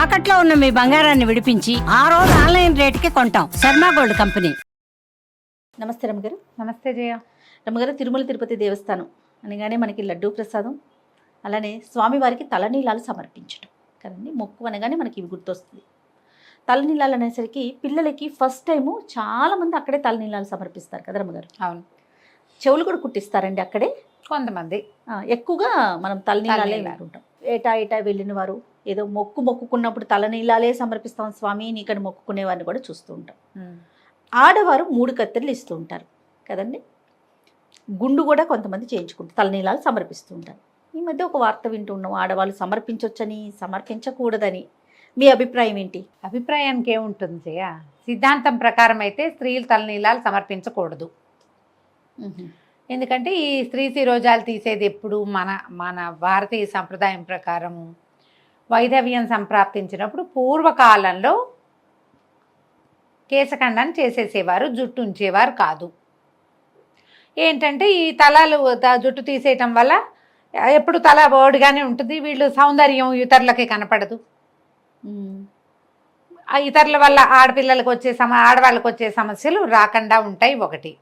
తాకట్లో ఉన్న మీ బంగారాన్ని విడిపించి ఆ రోజు ఆన్లైన్ రేటుకి కొంటాం. Sharma gold company. నమస్తే రమ్మగారు. నమస్తే జయ. రమ్మగారు, తిరుమల తిరుపతి దేవస్థానం అనగానే మనకి లడ్డూ ప్రసాదం, అలానే స్వామివారికి తలనీలాలు సమర్పించడం కదండి. మొక్కు అనగానే మనకి ఇవి గుర్తొస్తుంది. తలనీలాలు అనేసరికి పిల్లలకి ఫస్ట్ టైము చాలామంది అక్కడే తలనీలాలు సమర్పిస్తారు కదా రమ్మగారు. అవును, చెవులు కూడా కుట్టిస్తారండి అక్కడే కొంతమంది. ఎక్కువగా మనం తలనీలాలే వింటుంటాం. ఏటా వెళ్ళిన వారు ఏదో మొక్కుకున్నప్పుడు తలనీలాలే సమర్పిస్తాం స్వామి నీకని మొక్కుకునే వారిని కూడా చూస్తూ ఉంటాం. ఆడవారు 3 కత్తెరలు ఇస్తూ ఉంటారు కదండి. గుండు కూడా కొంతమంది చేయించుకుంటారు, తలనీలాలు సమర్పిస్తూ ఉంటారు. ఈ మధ్య ఒక వార్త వింటూ ఉన్నాం, ఆడవాళ్ళు సమర్పించవచ్చని సమర్పించకూడదని. మీ అభిప్రాయం ఏంటి? అభిప్రాయానికి ఏముంటుంది జయ? సిద్ధాంతం ప్రకారం అయితే స్త్రీలు తలనీలాలు సమర్పించకూడదు. ఎందుకంటే ఈ స్త్రీ శిరోజాలు తీసేది ఎప్పుడు మన భారతీయ సంప్రదాయం ప్రకారము వైధవ్యం సంప్రాప్తించినప్పుడు పూర్వకాలంలో కేశఖండన చేసేసేవారు, జుట్టు ఉంచేవారు కాదు. ఏంటంటే ఈ జుట్టు తీసేయటం వల్ల ఎప్పుడు తల బోడిగానే ఉంటుంది, వీళ్ళు సౌందర్యం ఇతరులకి కనపడదు. ఇతరుల వల్ల ఆడవాళ్ళకి వచ్చే సమస్యలు రాకుండా ఉంటాయి ఒకటి.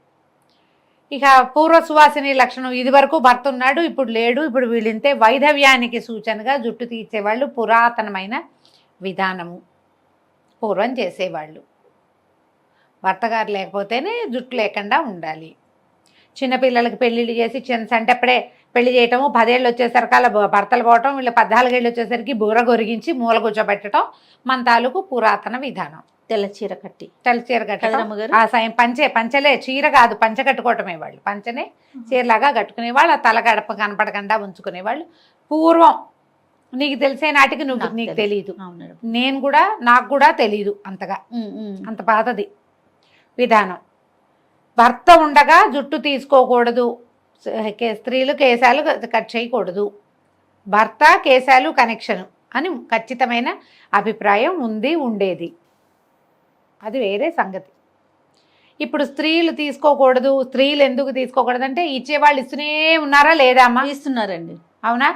ఇక పూర్వ సువాసిని లక్షణం, ఇది వరకు భర్త ఉన్నాడు ఇప్పుడు లేడు, ఇప్పుడు వీళ్ళింతే వైధవ్యానికి సూచనగా జుట్టు తీసేవాళ్ళు పురాతనమైన విధానము. పూర్వం చేసేవాళ్ళు భర్తగారు లేకపోతేనే జుట్టు లేకుండా ఉండాలి. చిన్నపిల్లలకి పెళ్ళిళ్ళు చేసి సంటప్పుడే పెళ్లి చేయటము, 10 ఏళ్ళు వచ్చేసరికి అలా భర్తలు పోవటం, వీళ్ళు 14 ఏళ్ళు వచ్చేసరికి బూర గొరిగించి మూల కూర్చోబెట్టడం మన తాలూకు పురాతన విధానం. తెల్ల చీర కట్టి కట్టడం, ఆ సాయం పంచలే, చీర కాదు, పంచ కట్టుకోవటమే. వాళ్ళు పంచనే చీరలాగా కట్టుకునేవాళ్ళు, ఆ తల గడప కనపడకుండా ఉంచుకునేవాళ్ళు పూర్వం. నీకు తెలిసే నాటికి నీకు తెలియదు, నాకు కూడా తెలియదు అంతగా, అంత పాతది విధానం. భర్త ఉండగా జుట్టు తీసుకోకూడదు, స్త్రీలు కేశాలు కట్ చేయకూడదు, భర్త కేశాలు కనెక్షను అని ఖచ్చితమైన అభిప్రాయం ఉండేది. అది వేరే సంగతి. ఇప్పుడు స్త్రీలు తీసుకోకూడదు, స్త్రీలు ఎందుకు తీసుకోకూడదు అంటే ఇచ్చేవాళ్ళు ఇస్తూనే ఉన్నారా లేదా అమ్మా? ఇస్తున్నారండి. అవునా?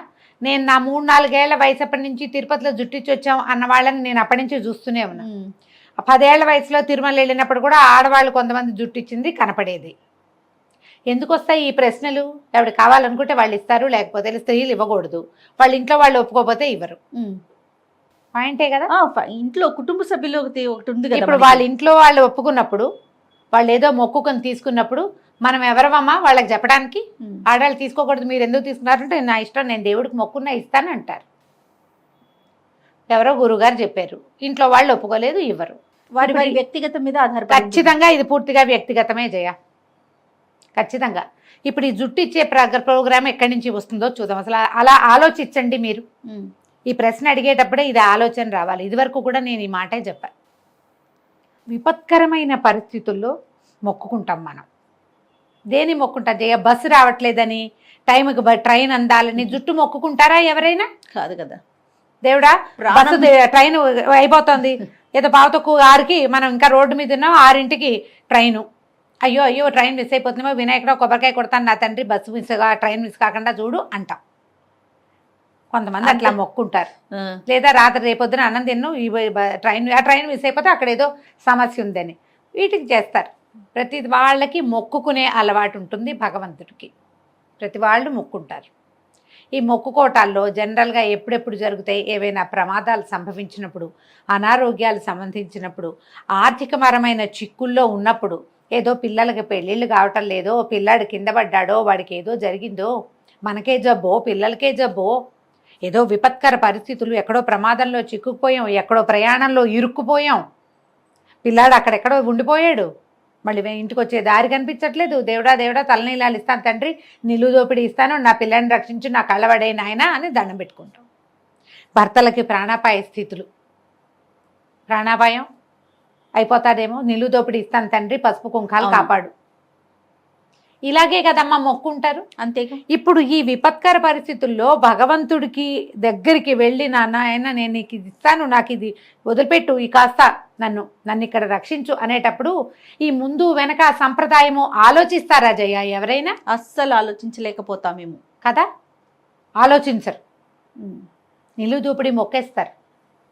నేను నా 3-4 ఏళ్ల వయసు అప్పటి నుంచి తిరుపతిలో జుట్టిచ్చి వచ్చాం అన్న వాళ్ళని నేను అప్పటి నుంచి చూస్తూనే ఉన్నా. 10 ఏళ్ల వయసులో తిరుమల వెళ్ళినప్పుడు కూడా ఆడవాళ్ళు కొంతమంది జుట్టిచ్చింది కనపడేది. ఎందుకు వస్తాయి ఈ ప్రశ్నలు? ఎవరు కావాలనుకుంటే వాళ్ళు ఇస్తారు, లేకపోతే స్త్రీలు ఇవ్వకూడదు, వాళ్ళ ఇంట్లో వాళ్ళు ఒప్పుకోకపోతే ఇవ్వరు. పాయింటే కదా. ఇంట్లో కుటుంబ సభ్యులు ఒకటి ఉంది కదా. ఇప్పుడు వాళ్ళ ఇంట్లో వాళ్ళు ఒప్పుకున్నప్పుడు, వాళ్ళు ఏదో మొక్కుకొని తీసుకున్నప్పుడు మనం ఎవరమమ్మా వాళ్ళకి చెప్పడానికి? ఆడవాళ్ళు తీసుకోకూడదు, మీరు ఎందుకు తీసుకున్నారంటే నా ఇష్టం, నేను దేవుడికి మొక్కున్నా ఇస్తాను అంటారు. ఎవరో గురుగారు చెప్పారు, ఇంట్లో వాళ్ళు ఒప్పుకోలేదు, ఇవ్వరు. వారి వ్యక్తిగతం మీద ఆధారపడి. ఖచ్చితంగా ఇది పూర్తిగా వ్యక్తిగతమే జయ, ఖచ్చితంగా. ఇప్పుడు ఈ జుట్టు ఇచ్చే ప్రోగ్రామ్ ఎక్కడి నుంచి వస్తుందో చూద్దాం. అసలు అలా ఆలోచించండి మీరు. ఈ ప్రశ్న అడిగేటప్పుడే ఇది ఆలోచన రావాలి. ఇదివరకు కూడా నేను ఈ మాటే చెప్పాను. విపత్కరమైన పరిస్థితుల్లో మొక్కుకుంటాం మనం. దేని మొక్కుంటాం జయ? బస్సు రావట్లేదని, టైంకి ట్రైన్ అందాలని జుట్టు మొక్కుకుంటారా ఎవరైనా? కాదు కదా. దేవుడా బస్సు ట్రైన్ అయిపోతుంది, ఏదో 5:06కి మనం ఇంకా రోడ్డు మీద ఉన్నాం, 6ంటికి ట్రైను, అయ్యో ట్రైన్ మిస్ అయిపోతుందేమో, వినాయకుడు కొబ్బరికాయ కొడతాను నా తండ్రి, బస్సు ట్రైన్ మిస్ కాకుండా చూడు అంటాం. కొంతమంది అట్లా మొక్కుంటారు. లేదా రాత్రి రేపొద్దున అన్నం తిన్ను, ఆ ట్రైన్ మిస్ అయిపోతే అక్కడ ఏదో సమస్య ఉందని వీటికి చేస్తారు. ప్రతి వాళ్ళకి మొక్కుకునే అలవాటు ఉంటుంది భగవంతుడికి. ప్రతి వాళ్ళు మొక్కుంటారు. ఈ మొక్కుకోటాల్లో జనరల్గా ఎప్పుడెప్పుడు జరుగుతాయి? ఏవైనా ప్రమాదాలు సంభవించినప్పుడు, అనారోగ్యాలు సంబంధించినప్పుడు, ఆర్థికపరమైన చిక్కుల్లో ఉన్నప్పుడు, ఏదో పిల్లలకి పెళ్ళిళ్ళు కావటం లేదో, పిల్లాడు కింద పడ్డాడో, వాడికి ఏదో జరిగిందో, మనకే జబ్బో పిల్లలకే జబ్బో, ఏదో విపత్కర పరిస్థితులు, ఎక్కడో ప్రమాదంలో చిక్కుకుపోయాం, ఎక్కడో ప్రయాణంలో ఇరుక్కుపోయాం, పిల్లాడు అక్కడెక్కడో ఉండిపోయాడు, మళ్ళీ ఇంటికి వచ్చే దారి కనిపించట్లేదు, దేవుడా తలనీలాలు ఇస్తాను తండ్రి, నిలువు దోపిడీ ఇస్తాను, నా పిల్లని రక్షించు, నా కళ్ళబడే నాయన అని దండం పెట్టుకుంటాం. భర్తలకి ప్రాణాపాయ స్థితులు, ప్రాణాపాయం అయిపోతాదేమో, నిలువు దోపిడీ ఇస్తాను తండ్రి, పసుపు కుంకాలు కాపాడు, ఇలాగే కదమ్మా మొక్కుంటారు. అంతేగా. ఇప్పుడు ఈ విపత్కర పరిస్థితుల్లో భగవంతుడికి దగ్గరికి వెళ్ళి నాయన నేను నీకు ఇది ఇస్తాను, నాకు ఇది వదిలిపెట్టు, ఈ కాస్త నన్ను ఇక్కడ రక్షించు అనేటప్పుడు ఈ ముందు వెనక సంప్రదాయము ఆలోచిస్తారా జయ ఎవరైనా? అస్సలు ఆలోచించలేకపోతామేమో కదా. ఆలోచించరు, నిలువు దూపిడి మొక్కేస్తారు.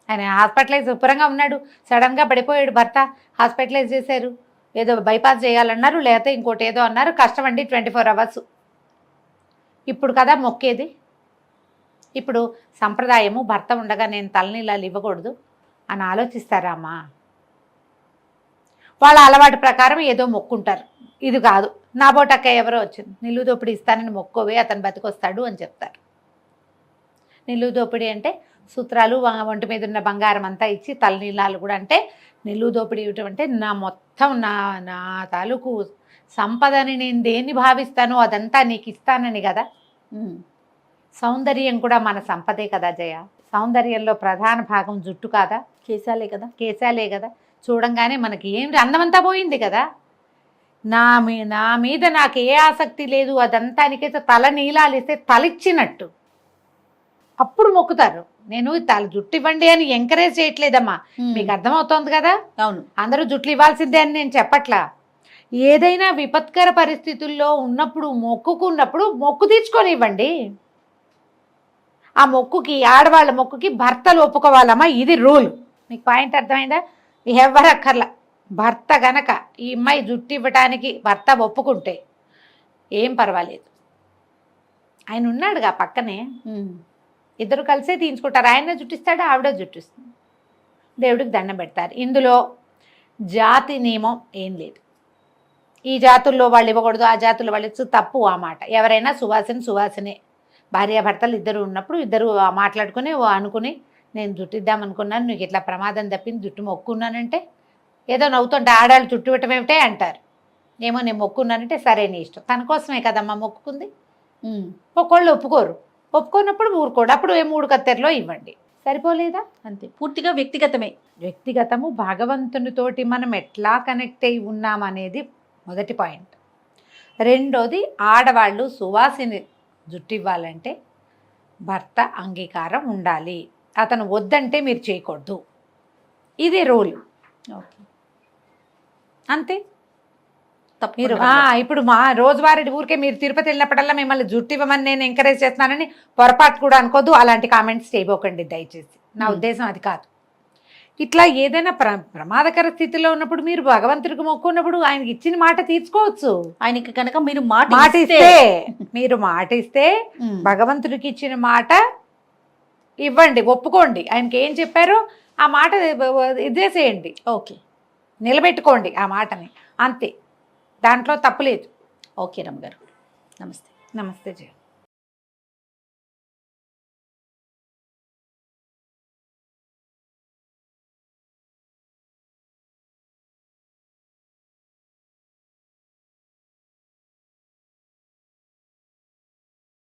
ఆయన హాస్పిటలైజ్ శుభ్రంగా ఉన్నాడు, సడన్గా పడిపోయాడు భర్త, హాస్పిటలైజ్ చేశారు, ఏదో బైపాస్ చేయాలన్నారు, లేకపోతే ఇంకోటి ఏదో అన్నారు, కష్టం అండి 24 hours. ఇప్పుడు కదా మొక్కేది. ఇప్పుడు సంప్రదాయము భర్త ఉండగా నేను తలనీలాలు ఇవ్వకూడదు అని ఆలోచిస్తారా అమ్మా? వాళ్ళ అలవాటు ప్రకారం ఏదో మొక్కుంటారు. ఇది కాదు, నా బోటక్క ఎవరో వచ్చింది, నిలువు దోపిడీ ఇస్తానని మొక్కోవే అతను బతికొస్తాడు అని చెప్తారు. నిలువు దోపిడీ అంటే సూత్రాలు, ఒంటి మీద ఉన్న బంగారం అంతా ఇచ్చి తలనీలాలు కూడా, అంటే నిలువు దోపిడీ ఇవ్వటం అంటే నా మొత్తం నా తాలూకు సంపదని నేను దేన్ని భావిస్తానో అదంతా నీకు ఇస్తానని కదా. సౌందర్యం కూడా మన సంపదే కదా జయ. సౌందర్యంలో ప్రధాన భాగం జుట్టు కాదా? కేశాలే కదా. కేశాలే కదా. చూడంగానే మనకి ఏం అందమంతా పోయింది కదా. నా మీద నాకు ఏ ఆసక్తి లేదు, అదంతా నీకైతే తల నీలాలు ఇస్తే తలిచ్చినట్టు అప్పుడు మొక్కుతారు. నేను తల జుట్టు ఇవ్వండి అని ఎంకరేజ్ చేయట్లేదమ్మా, మీకు అర్థమవుతోంది కదా. అవును, అందరూ జుట్లు ఇవ్వాల్సిందే అని నేను చెప్పట్లా. ఏదైనా విపత్కర పరిస్థితుల్లో ఉన్నప్పుడు మొక్కుకున్నప్పుడు మొక్కు తీర్చుకొని ఇవ్వండి. ఆ మొక్కుకి, ఆడవాళ్ళ మొక్కుకి భర్తలు ఒప్పుకోవాలమ్మా, ఇది రూల్. మీకు పాయింట్ అర్థమైందా? ఎవరు అక్కర్లా, భర్త గనక ఈ అమ్మాయి జుట్టు ఇవ్వటానికి భర్త ఒప్పుకుంటే ఏం పర్వాలేదు. ఆయన ఉన్నాడుగా పక్కనే, ఇద్దరు కలిసే తీయించుకుంటారు. ఆయన జుట్టిస్తాడు, ఆవిడ జుట్టిస్తుంది, దేవుడికి దండం పెడతారు. ఇందులో జాతి నియమం ఏం లేదు. ఈ జాతుల్లో వాళ్ళు ఇవ్వకూడదు, ఆ జాతుల్లో వాళ్ళు తప్పు ఆ మాట. ఎవరైనా సువాసనే. భార్యాభర్తలు ఇద్దరు ఉన్నప్పుడు ఇద్దరు మాట్లాడుకుని అనుకుని నేను జుట్టు ఇద్దామనుకున్నాను, నీకు ఇట్లా ప్రమాదం తప్పింది, జుట్టు మొక్కున్నానంటే ఏదో నవ్వుతుంటే ఆడాళ్ళు జుట్టు ఇవ్వటమేమిటే అంటారు. ఏమో నేను మొక్కున్నానంటే సరే నీ ఇష్టం, తన కోసమే కదమ్మా మొక్కుకుంది. ఒక్కోళ్ళు ఒప్పుకున్నప్పుడు ఊరుకోడు, అప్పుడు 3 కత్తెరలో ఇవ్వండి, సరిపోలేదా? అంతే. పూర్తిగా వ్యక్తిగతము. భగవంతునితోటి మనం ఎట్లా కనెక్ట్ అయి ఉన్నామనేది మొదటి పాయింట్. రెండోది, ఆడవాళ్ళు సువాసిని జుట్టు ఇవ్వాలంటే భర్త అంగీకారం ఉండాలి. అతను వద్దంటే మీరు చేయకూడదు, ఇది రూల్. అంతే. మీరు ఇప్పుడు మా రోజువారీ ఊరికే మీరు తిరుపతి వెళ్ళినప్పుడల్లా మిమ్మల్ని జుట్టు ఇవ్వమని నేను ఎంకరేజ్ చేస్తున్నానని పొరపాటు కూడా అనుకోద్దు. అలాంటి కామెంట్స్ చేయబోకండి దయచేసి, నా ఉద్దేశం అది కాదు. ఇట్లా ఏదైనా ప్రమాదకర స్థితిలో ఉన్నప్పుడు మీరు భగవంతుడికి మొక్కున్నప్పుడు ఆయనకి ఇచ్చిన మాట తీర్చుకోవచ్చు. ఆయనకి కనుక మీరు మీరు మాట ఇస్తే భగవంతుడికి ఇచ్చిన మాట ఇవ్వండి, ఒప్పుకోండి. ఆయనకి ఏం చెప్పారో ఆ మాట ఇదేసేయండి, ఓకే, నిలబెట్టుకోండి ఆ మాటని, అంతే. దాంట్లో తప్పులేదు. ఓకే రమ్మ గారు, నమస్తే. నమస్తే జయ.